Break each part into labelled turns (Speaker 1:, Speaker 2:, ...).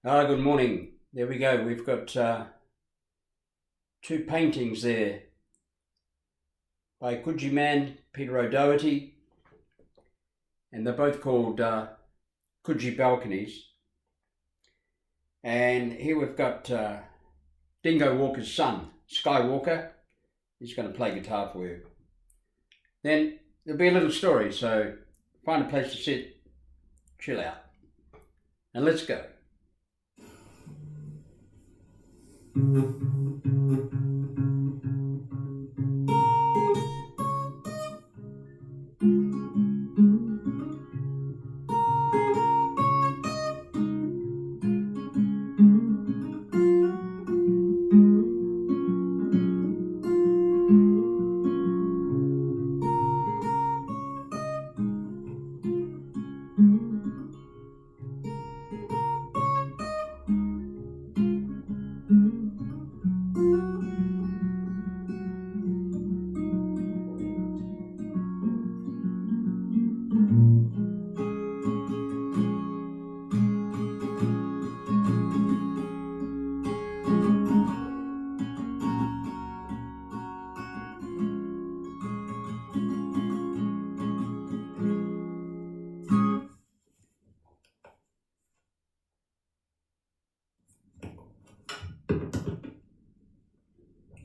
Speaker 1: Good morning. There we go. We've got two paintings there by Coogee Man, Peter O'Doherty, and they're both called Coogee Balconies. And here we've got Dingo Walker's son, Sky Walker. He's going to play guitar for you. Then there'll be a little story, so find a place to sit, chill out, and let's go.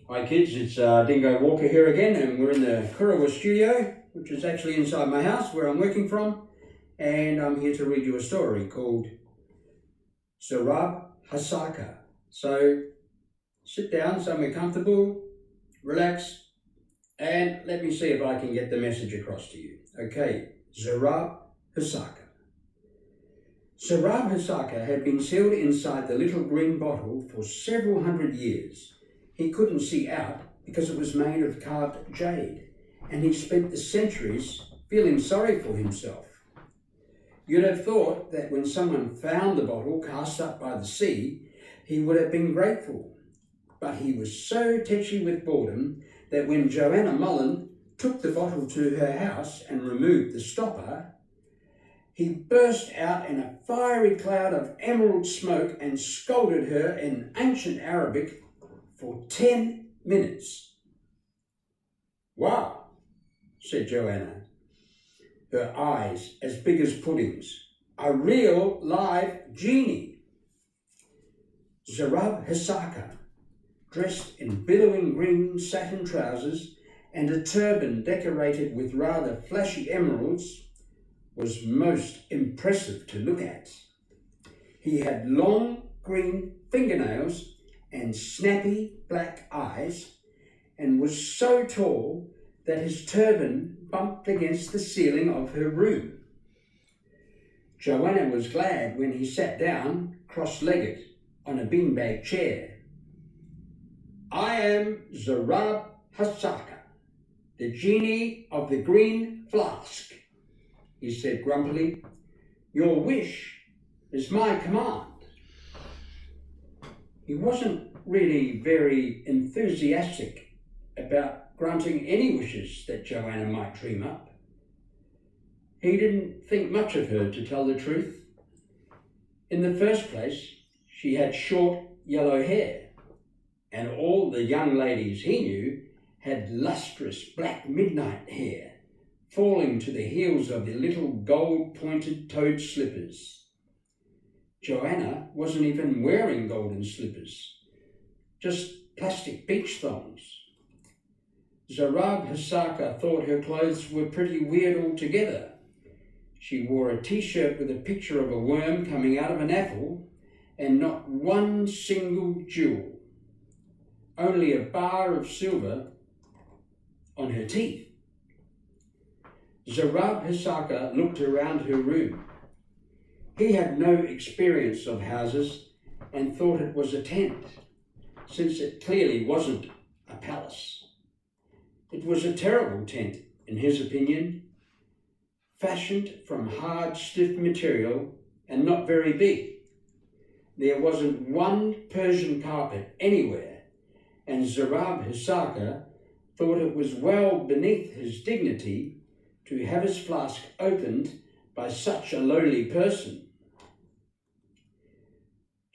Speaker 1: Hi kids, it's Dingo Walker here again, and we're in the KURRAWA studio, which is actually inside my house where I'm working from, and I'm here to read you a story called Zarab Hasaka. So sit down somewhere comfortable, relax, and let me see if I can get the message across to you. Okay, Zarab Hasaka. Zarab Hasaka had been sealed inside the little green bottle for several hundred years. He couldn't see out because it was made of carved jade, and he spent the centuries feeling sorry for himself. You'd have thought that when someone found the bottle cast up by the sea, he would have been grateful. But he was so tetchy with boredom that when Joanna Mullen took the bottle to her house and removed the stopper, he burst out in a fiery cloud of emerald smoke and scolded her in ancient Arabic for 10 minutes. "Wow," said Joanna, her eyes as big as puddings. "A real live genie." Zarab Hasaka, dressed in billowing green satin trousers and a turban decorated with rather flashy emeralds, was most impressive to look at. He had long green fingernails and snappy black eyes, and was so tall that his turban bumped against the ceiling of her room. Joanna was glad when he sat down, cross-legged, on a beanbag chair. "I am Zarab Hasaka, the genie of the green flask," he said grumpily. "Your wish is my command." He wasn't really very enthusiastic about granting any wishes that Joanna might dream up. He didn't think much of her, to tell the truth. In the first place, she had short yellow hair, and all the young ladies he knew had lustrous black midnight hair, falling to the heels of their little gold-pointed toed slippers. Joanna wasn't even wearing golden slippers, just plastic beach thongs. Zarab Hasaka thought her clothes were pretty weird altogether. She wore a t-shirt with a picture of a worm coming out of an apple and not one single jewel, only a bar of silver on her teeth. Zarab Hasaka looked around her room. He had no experience of houses and thought it was a tent, since it clearly wasn't a palace. It was a terrible tent, in his opinion, fashioned from hard, stiff material and not very big. There wasn't one Persian carpet anywhere, and Zarab Hasaka thought it was well beneath his dignity to have his flask opened by such a lowly person.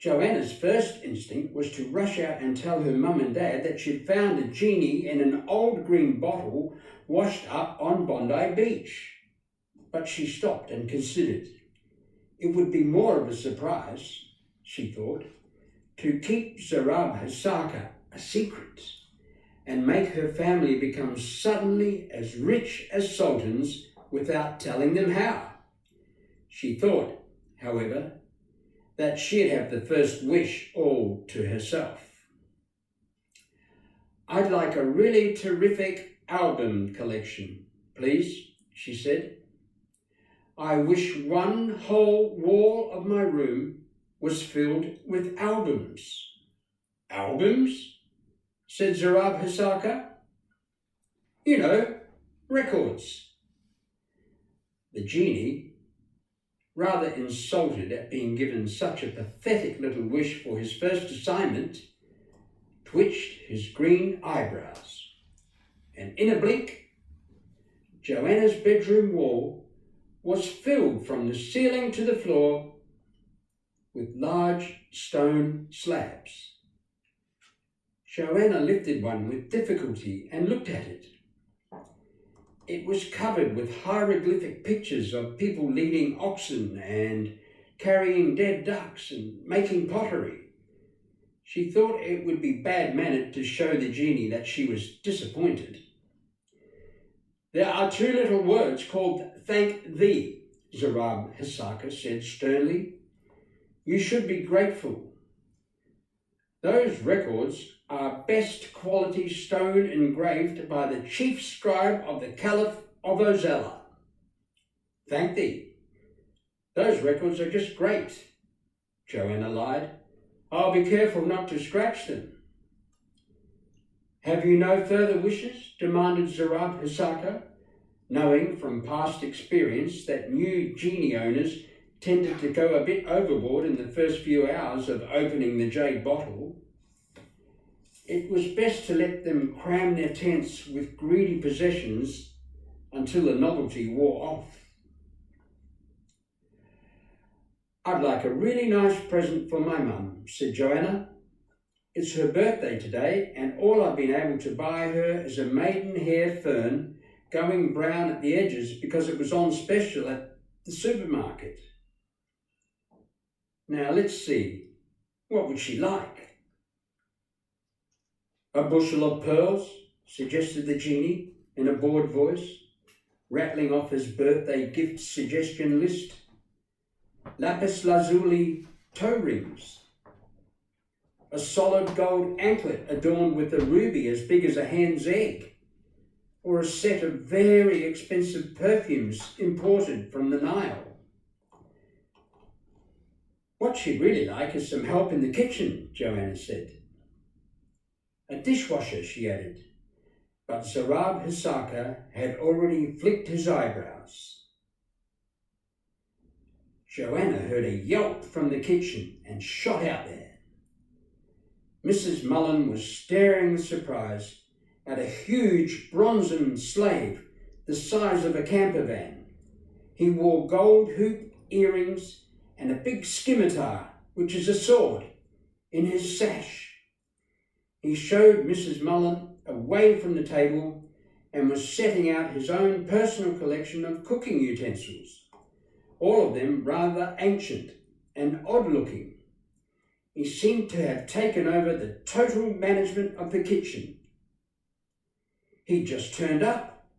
Speaker 1: Joanna's first instinct was to rush out and tell her mum and dad that she'd found a genie in an old green bottle washed up on Bondi Beach. But she stopped and considered. It would be more of a surprise, she thought, to keep Zarab Hasaka a secret and make her family become suddenly as rich as sultans without telling them how. She thought, however, that she'd have the first wish all to herself. "I'd like a really terrific album collection, please," she said. "I wish one whole wall of my room was filled with albums." "Albums?" said Zarab Hasaka. "You know, records." The genie, rather insulted at being given such a pathetic little wish for his first assignment, twitched his green eyebrows. And in a blink, Joanna's bedroom wall was filled from the ceiling to the floor with large stone slabs. Joanna lifted one with difficulty and looked at it. It was covered with hieroglyphic pictures of people leading oxen and carrying dead ducks and making pottery. She thought it would be bad-mannered to show the genie that she was disappointed. "There are two little words called thank thee," Zarab Hasaka said sternly. "You should be grateful. Those records are best quality stone engraved by the chief scribe of the Caliph of Ozella. Thank thee. Those records are just great," Joanna lied. "I'll be careful not to scratch them." "Have you no further wishes?" demanded Zarab Hasaka, knowing from past experience that new genie owners tended to go a bit overboard in the first few hours of opening the jade bottle. It was best to let them cram their tents with greedy possessions until the novelty wore off. "I'd like a really nice present for my mum," said Joanna. "It's her birthday today, and all I've been able to buy her is a maidenhair fern going brown at the edges because it was on special at the supermarket. Now let's see, what would she like?" "A bushel of pearls," suggested the genie in a bored voice, rattling off his birthday gift suggestion list. "Lapis lazuli toe rings. A solid gold anklet adorned with a ruby as big as a hen's egg. Or a set of very expensive perfumes imported from the Nile." "What she'd really like is some help in the kitchen," Joanna said. "A dishwasher," she added, but Zarab Hasaka had already flicked his eyebrows. Joanna heard a yelp from the kitchen and shot out there. Mrs. Mullen was staring with surprise at a huge bronzen slave the size of a camper van. He wore gold hoop earrings and a big scimitar, which is a sword, in his sash. He showed Mrs. Mullen away from the table and was setting out his own personal collection of cooking utensils, all of them rather ancient and odd-looking. He seemed to have taken over the total management of the kitchen. "He just turned up,"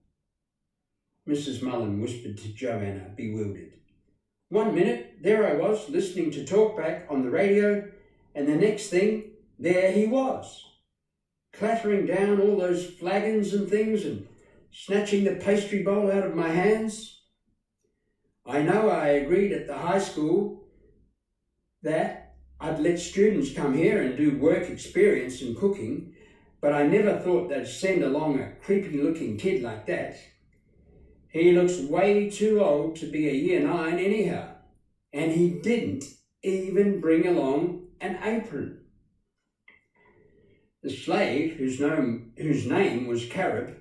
Speaker 1: Mrs. Mullen whispered to Joanna, bewildered. "One minute, there I was, listening to talkback on the radio, and the next thing, there he was, clattering down all those flagons and things and snatching the pastry bowl out of my hands. I know I agreed at the high school that I'd let students come here and do work experience in cooking, but I never thought they'd send along a creepy-looking kid like that. He looks way too old to be a Year 9 anyhow, and he didn't even bring along an apron." The slave, whose name was Carib,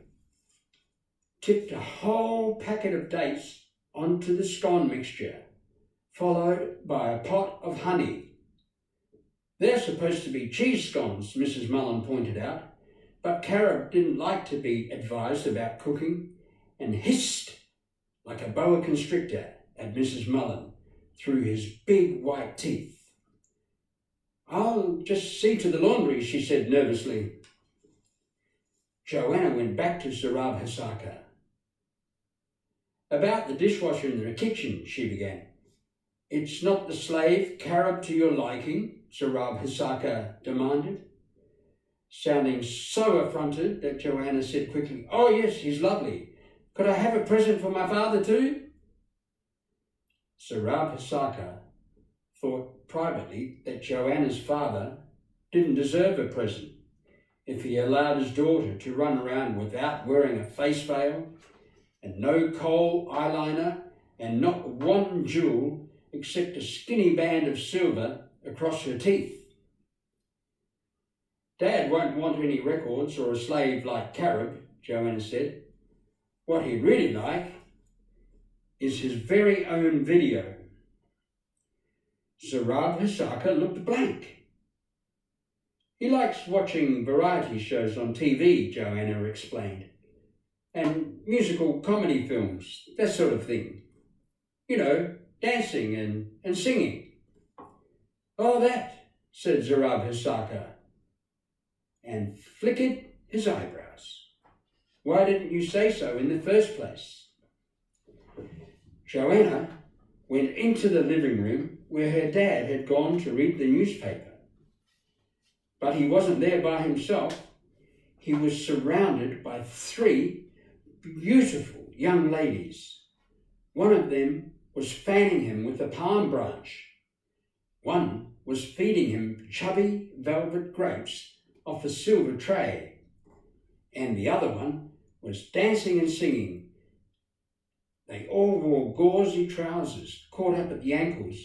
Speaker 1: tipped a whole packet of dates onto the scone mixture, followed by a pot of honey. They're supposed to be cheese scones, Mrs. Mullen pointed out, but Carib didn't like to be advised about cooking and hissed like a boa constrictor at Mrs. Mullen through his big white teeth. "I'll just see to the laundry," she said nervously. Joanna went back to Sarab Hasaka. "About the dishwasher in the kitchen," she began. "It's not the slave Carib to your liking?" Sarab Hasaka demanded, sounding so affronted that Joanna said quickly, "Oh yes, he's lovely. Could I have a present for my father too?" Sarab Hasaka thought privately that Joanna's father didn't deserve a present if he allowed his daughter to run around without wearing a face veil and no kohl eyeliner and not one jewel except a skinny band of silver across her teeth. "Dad won't want any records or a slave like Carib," Joanna said. "What he'd really like is his very own video." Sarab Hasaka looked blank. "He likes watching variety shows on TV," Joanna explained, "and musical comedy films, that sort of thing. You know, dancing and singing." "Oh, that," said Sarab Hasaka, and flickered his eyebrows. "Why didn't you say so in the first place?" Joanna went into the living room where her dad had gone to read the newspaper. But he wasn't there by himself. He was surrounded by 3 beautiful young ladies. One of them was fanning him with a palm branch. One was feeding him chubby velvet grapes off a silver tray. And the other one was dancing and singing. They all wore gauzy trousers caught up at the ankles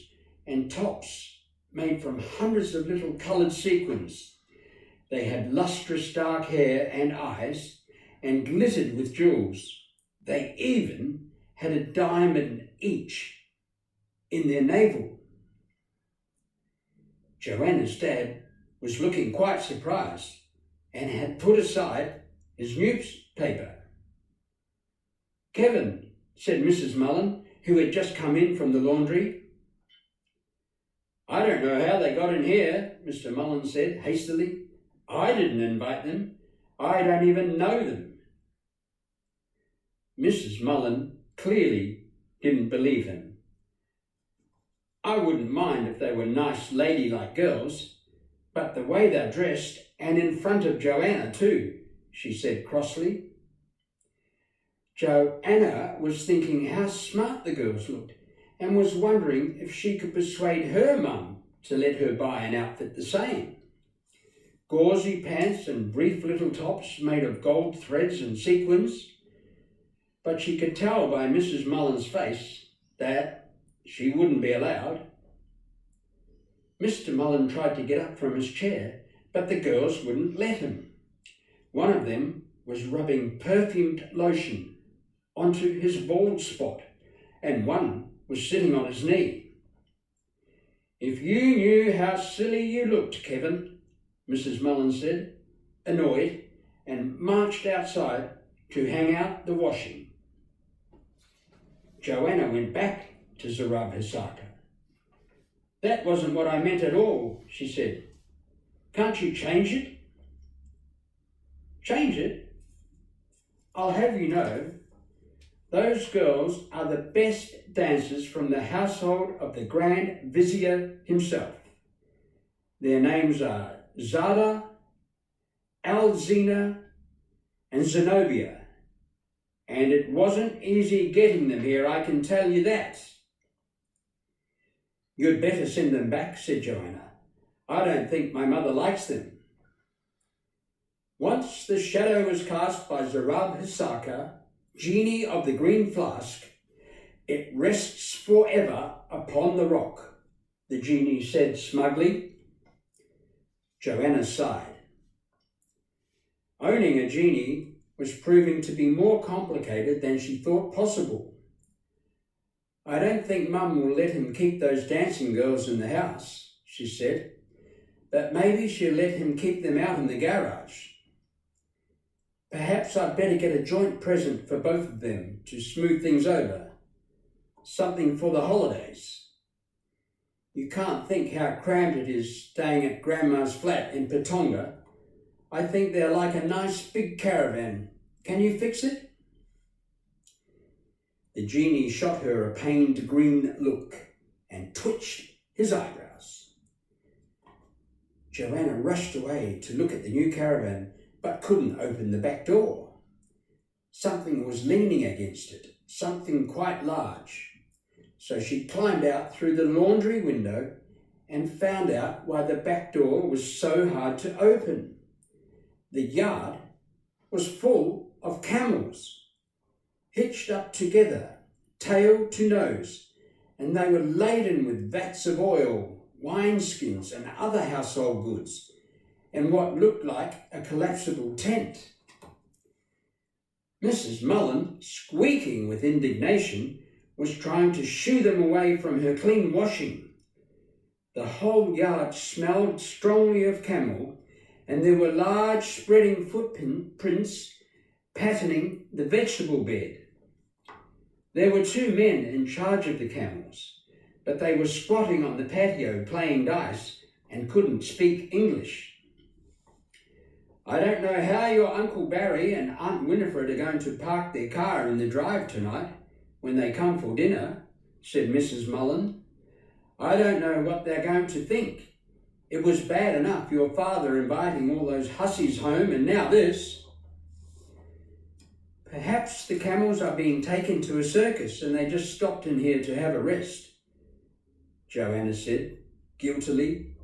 Speaker 1: and tops made from hundreds of little coloured sequins. They had lustrous dark hair and eyes and glittered with jewels. They even had a diamond each in their navel. Joanna's dad was looking quite surprised and had put aside his newspaper. "Kevin," said Mrs. Mullen, who had just come in from the laundry. "I don't know how they got in here," Mr. Mullen said hastily. "I didn't invite them. I don't even know them." Mrs. Mullen clearly didn't believe him. "I wouldn't mind if they were nice ladylike girls, but the way they're dressed, and in front of Joanna too," she said crossly. Joanna was thinking how smart the girls looked and was wondering if she could persuade her mum to let her buy an outfit the same. Gauzy pants and brief little tops made of gold threads and sequins. But she could tell by Mrs. Mullen's face that she wouldn't be allowed. Mr. Mullen tried to get up from his chair, but the girls wouldn't let him. One of them was rubbing perfumed lotion onto his bald spot, and one was sitting on his knee. "If you knew how silly you looked, Kevin," Mrs. Mullen said, annoyed, and marched outside to hang out the washing. Joanna went back to Sarab Hasaka. "That wasn't what I meant at all," she said. "Can't you change it?" "Change it? I'll have you know, those girls are the best dancers from the household of the Grand Vizier himself. Their names are Zada, Alzina, and Zenobia. And it wasn't easy getting them here, I can tell you that." "You'd better send them back," said Joanna. "I don't think my mother likes them." Once the shadow was cast by Sarab Hasaka, genie of the green flask, it rests forever upon the rock, the genie said smugly. Joanna sighed. Owning a genie was proving to be more complicated than she thought possible. "I don't think Mum will let him keep those dancing girls in the house," she said. that maybe she'll let him keep them out in the garage. Perhaps I'd better get a joint present for both of them to smooth things over. Something for the holidays. You can't think how crammed it is staying at Grandma's flat in Patonga. I think they're like a nice big caravan. Can you fix it? The genie shot her a pained green look and twitched his eyebrows. Joanna rushed away to look at the new caravan, but couldn't open the back door. Something was leaning against it, something quite large. So she climbed out through the laundry window and found out why the back door was so hard to open. The yard was full of camels, hitched up together, tail to nose, and they were laden with vats of oil, wineskins and other household goods, and what looked like a collapsible tent. Mrs. Mullen, squeaking with indignation, was trying to shoo them away from her clean washing. The whole yard smelled strongly of camel, and there were large spreading footprints patterning the vegetable bed. There were 2 men in charge of the camels, but they were squatting on the patio playing dice and couldn't speak English. I don't know how your Uncle Barry and Aunt Winifred are going to park their car in the drive tonight when they come for dinner, said Mrs. Mullen. I don't know what they're going to think. It was bad enough your father inviting all those hussies home, and now this. Perhaps the camels are being taken to a circus and they just stopped in here to have a rest, Joanna said guiltily.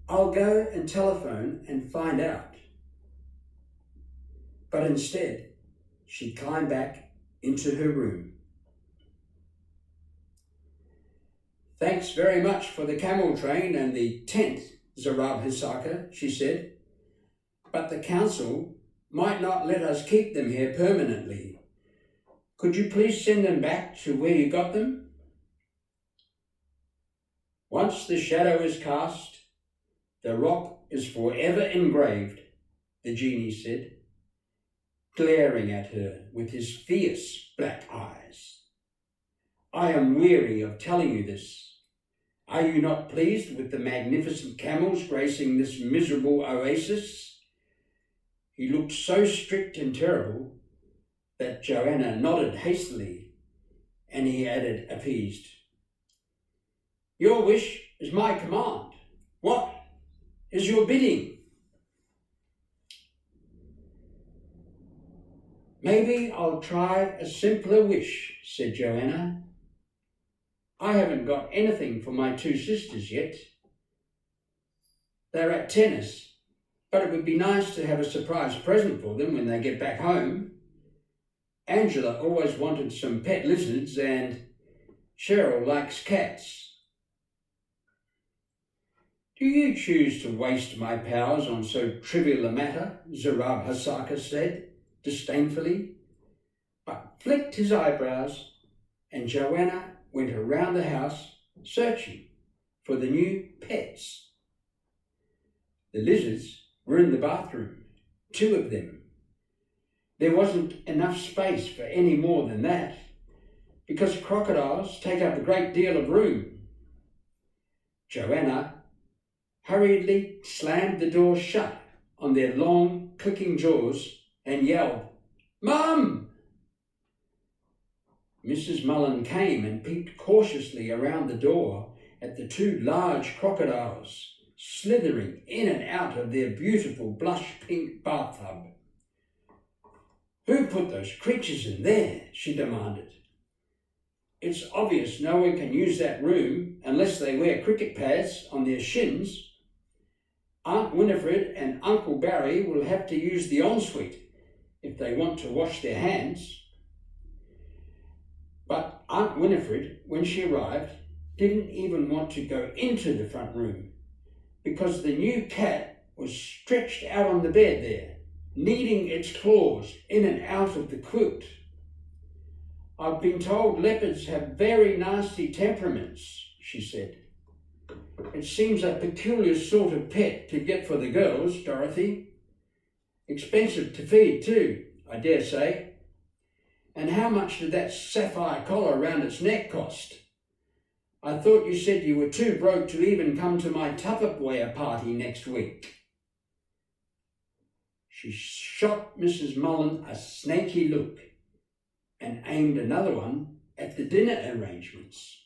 Speaker 1: I'll go and telephone and find out. But instead, she climbed back into her room. Thanks very much for the camel train and the tent, Zarab Hisaka, she said. But the council might not let us keep them here permanently. Could you please send them back to where you got them? Once the shadow is cast, the rock is forever engraved, the genie said, glaring at her with his fierce black eyes. I am weary of telling you this. Are you not pleased with the magnificent camels gracing this miserable oasis? He looked so strict and terrible that Joanna nodded hastily, and he added, appeased, Your wish is my command. What is your bidding? Maybe I'll try a simpler wish, said Joanna. I haven't got anything for my 2 sisters yet. They're at tennis, but it would be nice to have a surprise present for them when they get back home. Angela always wanted some pet lizards, and Cheryl likes cats. Do you choose to waste my powers on so trivial a matter? Zarab Hisaka said disdainfully, but flicked his eyebrows, and Joanna went around the house searching for the new pets. The lizards were in the bathroom, 2 of them. There wasn't enough space for any more than that, because crocodiles take up a great deal of room. Joanna hurriedly slammed the door shut on their long, clicking jaws and yelled, Mum! Mrs. Mullen came and peeked cautiously around the door at the 2 large crocodiles slithering in and out of their beautiful blush-pink bathtub. Who put those creatures in there? She demanded. It's obvious no one can use that room unless they wear cricket pads on their shins. Aunt Winifred and Uncle Barry will have to use the ensuite if they want to wash their hands. But Aunt Winifred, when she arrived, didn't even want to go into the front room because the new cat was stretched out on the bed there, kneading its claws in and out of the quilt. I've been told leopards have very nasty temperaments, she said. It seems a peculiar sort of pet to get for the girls, Dorothy. Expensive to feed too, I dare say. And how much did that sapphire collar around its neck cost? I thought you said you were too broke to even come to my Tupperware party next week. She shot Mrs. Mullen a snaky look and aimed another one at the dinner arrangements.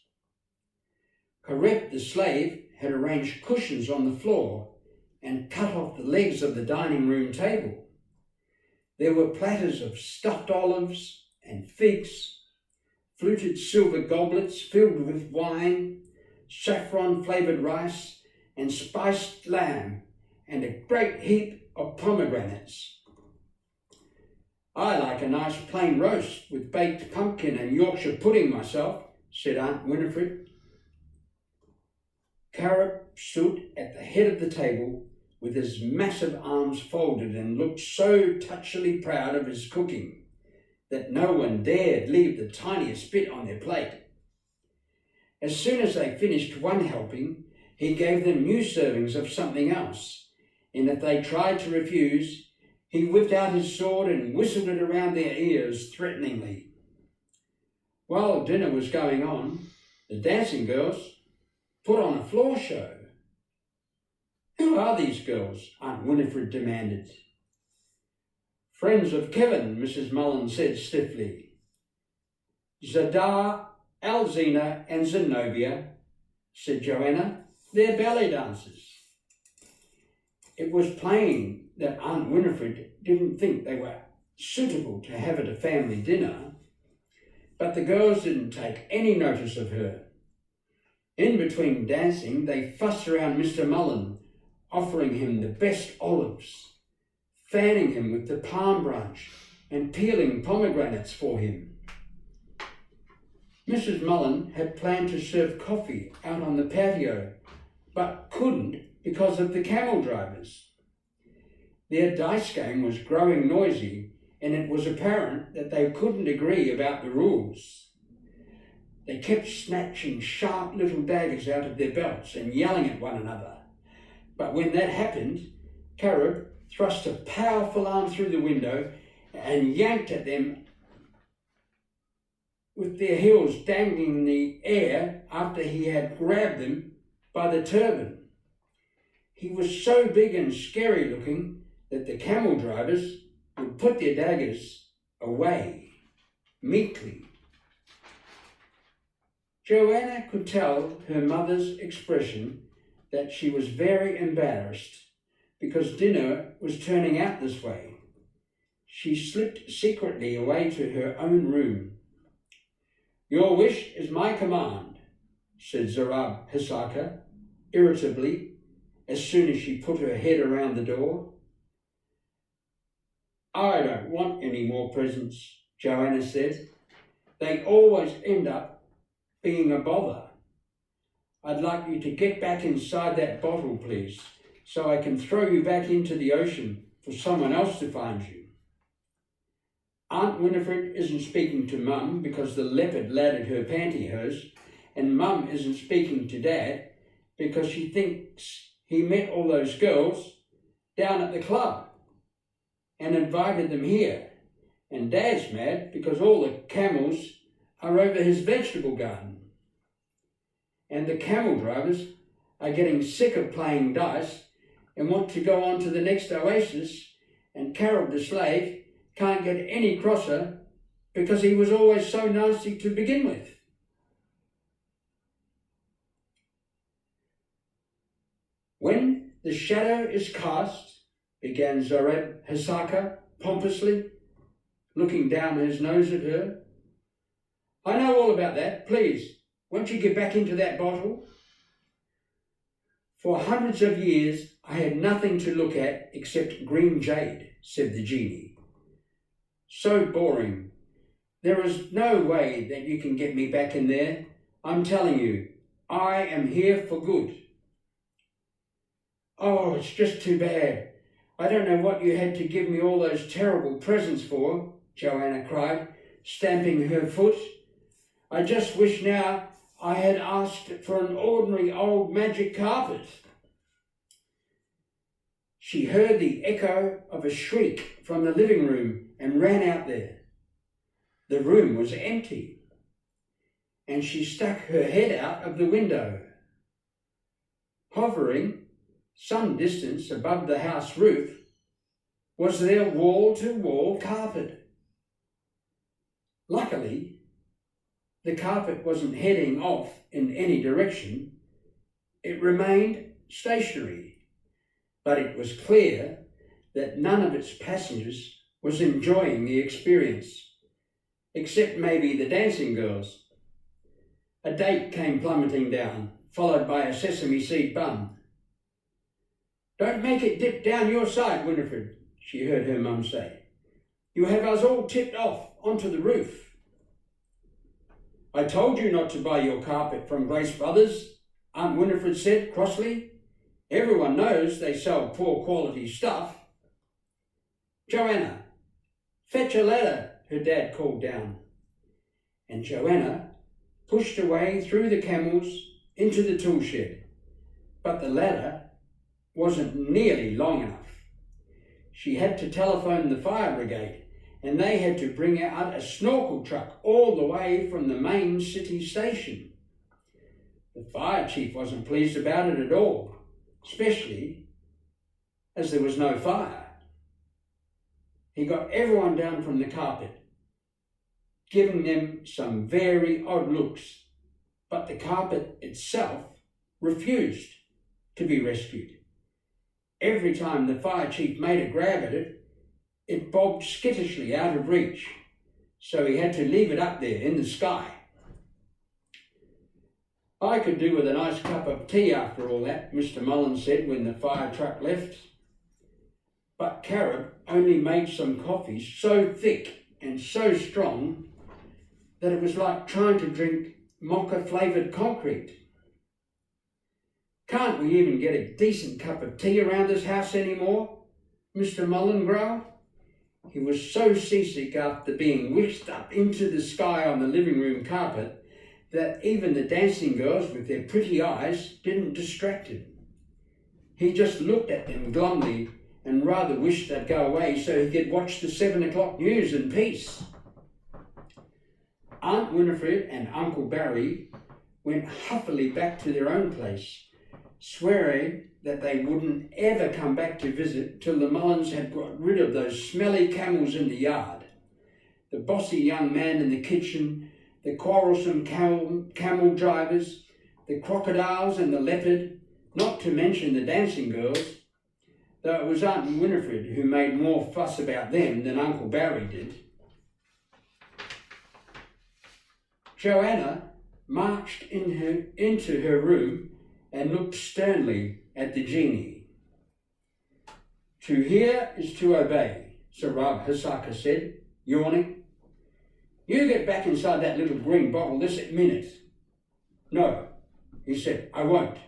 Speaker 1: Kareb the slave had arranged cushions on the floor and cut off the legs of the dining room table. There were platters of stuffed olives and figs, fluted silver goblets filled with wine, saffron-flavoured rice and spiced lamb, and a great heap of pomegranates. I like a nice plain roast with baked pumpkin and Yorkshire pudding myself, said Aunt Winifred. Kareb stood at the head of the table with his massive arms folded and looked so touchily proud of his cooking that no one dared leave the tiniest bit on their plate. As soon as they finished one helping, he gave them new servings of something else, and if they tried to refuse, he whipped out his sword and whistled it around their ears threateningly. While dinner was going on, the dancing girls put on a floor show. Who are these girls? Aunt Winifred demanded. Friends of Kevin, Mrs. Mullen said stiffly. Zadar, Alzina and Zenobia, said Joanna. They're ballet dancers. It was plain that Aunt Winifred didn't think they were suitable to have at a family dinner, but the girls didn't take any notice of her. In between dancing, they fussed around Mr. Mullen, offering him the best olives, fanning him with the palm branch and peeling pomegranates for him. Mrs. Mullen had planned to serve coffee out on the patio, but couldn't because of the camel drivers. Their dice game was growing noisy, and it was apparent that they couldn't agree about the rules. They kept snatching sharp little daggers out of their belts and yelling at one another. But when that happened, Kareb thrust a powerful arm through the window and yanked at them with their heels dangling in the air after he had grabbed them by the turban. He was so big and scary looking that the camel drivers would put their daggers away meekly. Joanna could tell her mother's expression that she was very embarrassed because dinner was turning out this way. She slipped secretly away to her own room. Your wish is my command, said Zarab Hisaka irritably as soon as she put her head around the door. I don't want any more presents, Joanna said. They always end up being a bother. I'd like you to get back inside that bottle, please, so I can throw you back into the ocean for someone else to find you. Aunt Winifred isn't speaking to Mum because the leopard laddered her pantyhose, and Mum isn't speaking to Dad because she thinks he met all those girls down at the club and invited them here, and Dad's mad because all the camels are over his vegetable garden. And the camel drivers are getting sick of playing dice and want to go on to the next oasis, and Kareb the slave can't get any crosser because he was always so nasty to begin with. When the shadow is cast, began Zarab Hisaka pompously, looking down his nose at her. I know all about that. Please, won't you get back into that bottle? For hundreds of years, I had nothing to look at except green jade, said the genie. So boring. There is no way that you can get me back in there. I'm telling you, I am here for good. Oh, it's just too bad. I don't know what you had to give me all those terrible presents for, Joanna cried, stamping her foot. I just wish now I had asked for an ordinary old magic carpet. She heard the echo of a shriek from the living room and ran out there. The room was empty, and she stuck her head out of the window. Hovering some distance above the house roof was their wall-to-wall carpet. Luckily, the carpet wasn't heading off in any direction. It remained stationary, but it was clear that none of its passengers was enjoying the experience, except maybe the dancing girls. A date came plummeting down, followed by a sesame seed bun. "Don't make it dip down your side, Winifred," she heard her mum say. "You have us all tipped off onto the roof." "I told you not to buy your carpet from Grace Brothers," Aunt Winifred said crossly. "Everyone knows they sell poor quality stuff." "Joanna, fetch a ladder," her dad called down. And Joanna pushed away through the camels into the tool shed, but the ladder wasn't nearly long enough. She had to telephone the fire brigade, and they had to bring out a snorkel truck all the way from the main city station. The fire chief wasn't pleased about it at all, especially as there was no fire. He got everyone down from the carpet, giving them some very odd looks, but the carpet itself refused to be rescued. Every time the fire chief made a grab at it, it bobbed skittishly out of reach, so he had to leave it up there in the sky. "I could do with a nice cup of tea after all that," Mr. Mullins said when the fire truck left. But Carib only made some coffee so thick and so strong that it was like trying to drink mocha-flavoured concrete. "Can't we even get a decent cup of tea around this house anymore?" Mr. Mullen growled. He was so seasick after being whisked up into the sky on the living room carpet that even the dancing girls with their pretty eyes didn't distract him. He just looked at them glumly and rather wished they'd go away so he could watch the 7 o'clock news in peace. Aunt Winifred and Uncle Barry went huffily back to their own place, swearing that they wouldn't ever come back to visit till the Mullins had got rid of those smelly camels in the yard, the bossy young man in the kitchen, the quarrelsome camel drivers, the crocodiles and the leopard, not to mention the dancing girls, though it was Aunt Winifred who made more fuss about them than Uncle Barry did. Joanna marched into her room and looked sternly at the genie. "To hear is to obey," Sarab Hisaka said, yawning. "You get back inside that little green bottle this minute." "No," he said, "I won't.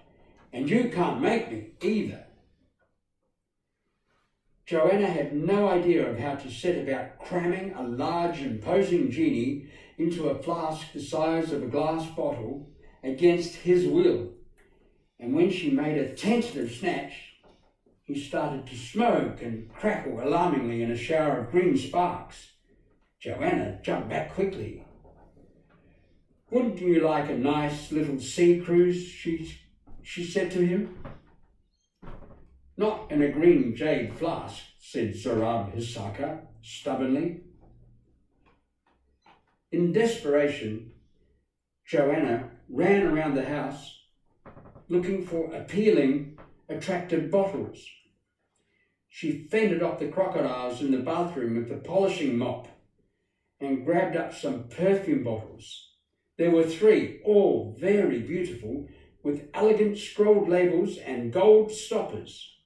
Speaker 1: And you can't make me either." Joanna had no idea of how to set about cramming a large, imposing genie into a flask the size of a glass bottle against his will. And when she made a tentative snatch, he started to smoke and crackle alarmingly in a shower of green sparks. Joanna jumped back quickly. "Wouldn't you like a nice little sea cruise?" she said to him. "Not in a green jade flask," said Sarab Hisaka stubbornly. In desperation, Joanna ran around the house looking for appealing, attractive bottles. She fended off the crocodiles in the bathroom with the polishing mop and grabbed up some perfume bottles. There were 3, all very beautiful, with elegant scrolled labels and gold stoppers.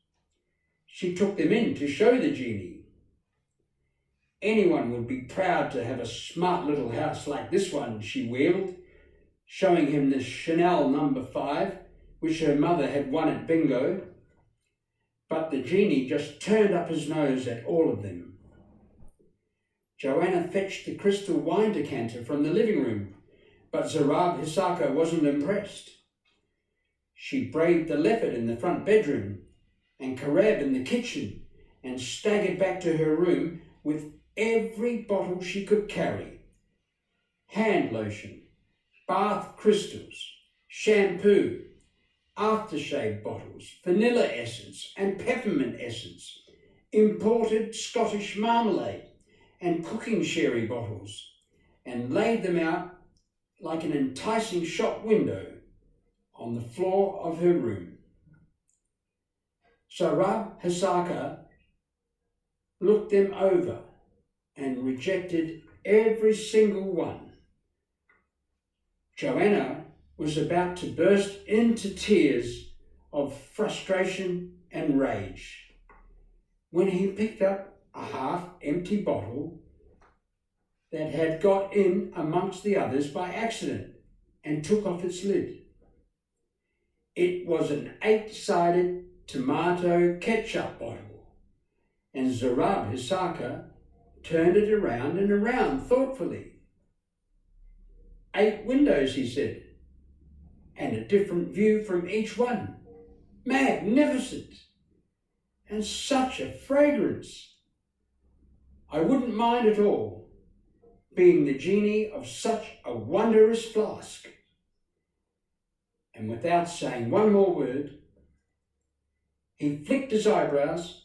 Speaker 1: She took them in to show the genie. "Anyone would be proud to have a smart little house like this one," she wailed, showing him the Chanel No. 5, which her mother had won at bingo. But the genie just turned up his nose at all of them. Joanna fetched the crystal wine decanter from the living room, But Zarab Hisaka wasn't impressed. She braved the leopard in the front bedroom and Karab in the kitchen and staggered back to her room with every bottle she could carry. Hand lotion, bath crystals, shampoo, aftershave bottles, vanilla essence and peppermint essence, imported Scottish marmalade and cooking sherry bottles, and laid them out like an enticing shop window on the floor of her room. Zarab Hisaka looked them over and rejected every single one. Joanna was about to burst into tears of frustration and rage when he picked up a half-empty bottle that had got in amongst the others by accident and took off its lid. It was an 8-sided tomato ketchup bottle, and Zarab Hisaka turned it around and around thoughtfully. 8 windows, he said, and a different view from each one. Magnificent! And such a fragrance! I wouldn't mind at all being the genie of such a wondrous flask. And without saying one more word, he flicked his eyebrows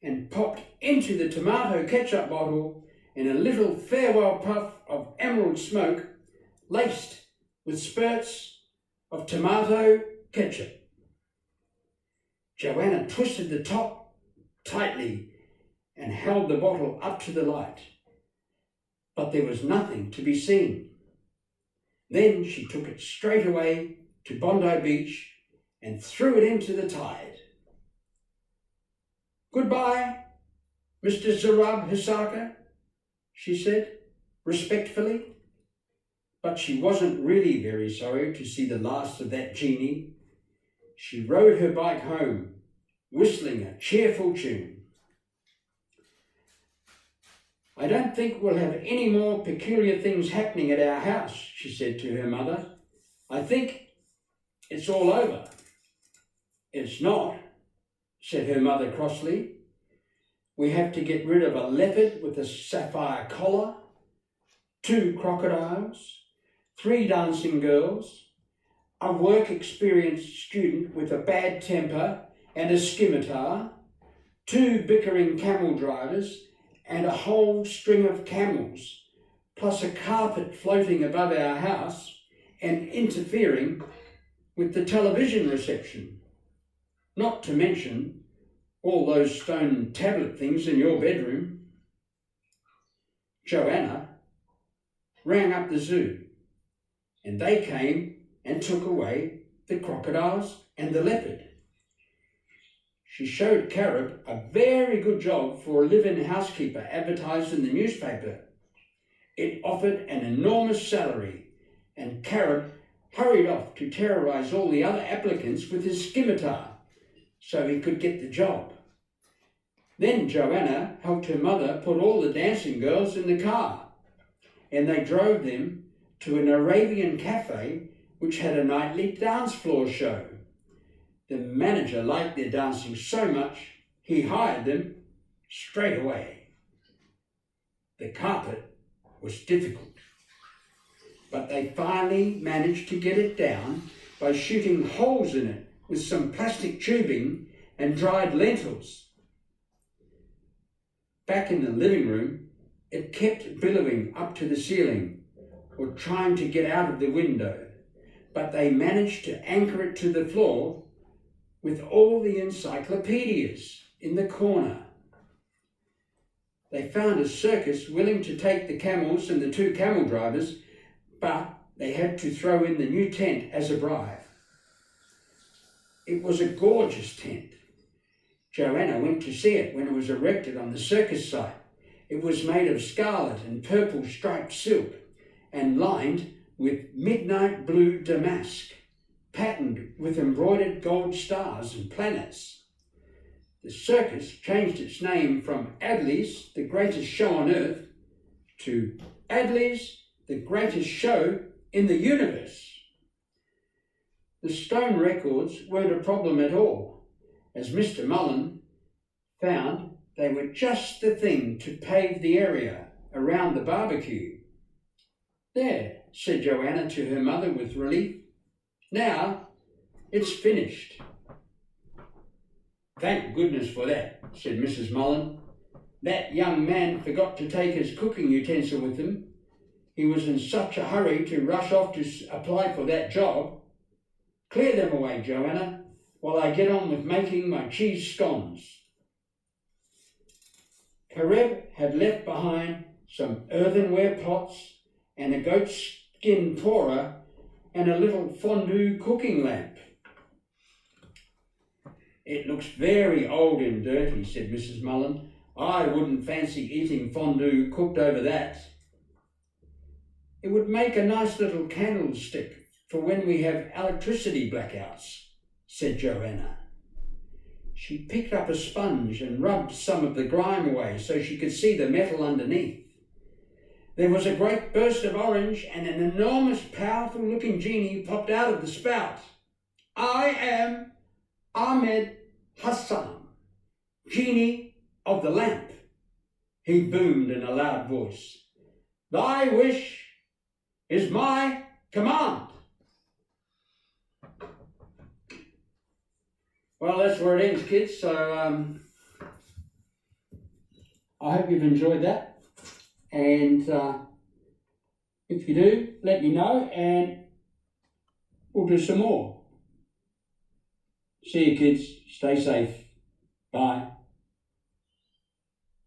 Speaker 1: and popped into the tomato ketchup bottle in a little farewell puff of emerald smoke laced with spurts of tomato ketchup. Joanna twisted the top tightly and held the bottle up to the light, but there was nothing to be seen. Then she took it straight away to Bondi Beach and threw it into the tide. "Goodbye, Mr. Zarab Hisaka," she said respectfully. But she wasn't really very sorry to see the last of that genie. She rode her bike home, whistling a cheerful tune. "I don't think we'll have any more peculiar things happening at our house," she said to her mother. "I think it's all over." "It's not," said her mother crossly. "We have to get rid of a leopard with a sapphire collar, 2 crocodiles, 3 dancing girls, a work-experienced student with a bad temper and a scimitar, 2 bickering camel drivers, and a whole string of camels, plus a carpet floating above our house and interfering with the television reception. Not to mention all those stone tablet things in your bedroom." Joanna rang up the zoo, and they came and took away the crocodiles and the leopard. She showed Carib a very good job for a live-in housekeeper advertised in the newspaper. It offered an enormous salary, and Carib hurried off to terrorise all the other applicants with his scimitar so he could get the job. Then Joanna helped her mother put all the dancing girls in the car, and they drove them to an Arabian cafe which had a nightly dance floor show. The manager liked their dancing so much, he hired them straight away. The carpet was difficult, but they finally managed to get it down by shooting holes in it with some plastic tubing and dried lentils. Back in the living room, it kept billowing up to the ceiling or trying to get out of the window, but they managed to anchor it to the floor with all the encyclopedias in the corner. They found a circus willing to take the camels and the 2 camel drivers, but they had to throw in the new tent as a bribe. It was a gorgeous tent. Joanna went to see it when it was erected on the circus site. It was made of scarlet and purple striped silk and lined with midnight blue damask, patterned with embroidered gold stars and planets. The circus changed its name from Adley's, the greatest show on earth, to Adley's, the greatest show in the universe. The stone records weren't a problem at all, as Mr. Mullen found they were just the thing to pave the area around the barbecue. "There," said Joanna to her mother with relief. "Now it's finished." "Thank goodness for that," said Mrs. Mullen. "That young man forgot to take his cooking utensil with him. He was in such a hurry to rush off to apply for that job. Clear them away, Joanna, while I get on with making my cheese scones." Karev had left behind some earthenware pots and a goatskin pourer and a little fondue cooking lamp. "It looks very old and dirty," said Mrs. Mullen. "I wouldn't fancy eating fondue cooked over that." "It would make a nice little candlestick for when we have electricity blackouts," said Joanna. She picked up a sponge and rubbed some of the grime away so she could see the metal underneath. There was a great burst of orange and an enormous, powerful-looking genie popped out of the spout. "I am Ahmed Hassan, genie of the lamp," he boomed in a loud voice. "Thy wish is my command." Well, that's where it ends, kids. So I hope you've enjoyed that. And if you do, let me know and we'll do some more. See you, kids. Stay safe. Bye.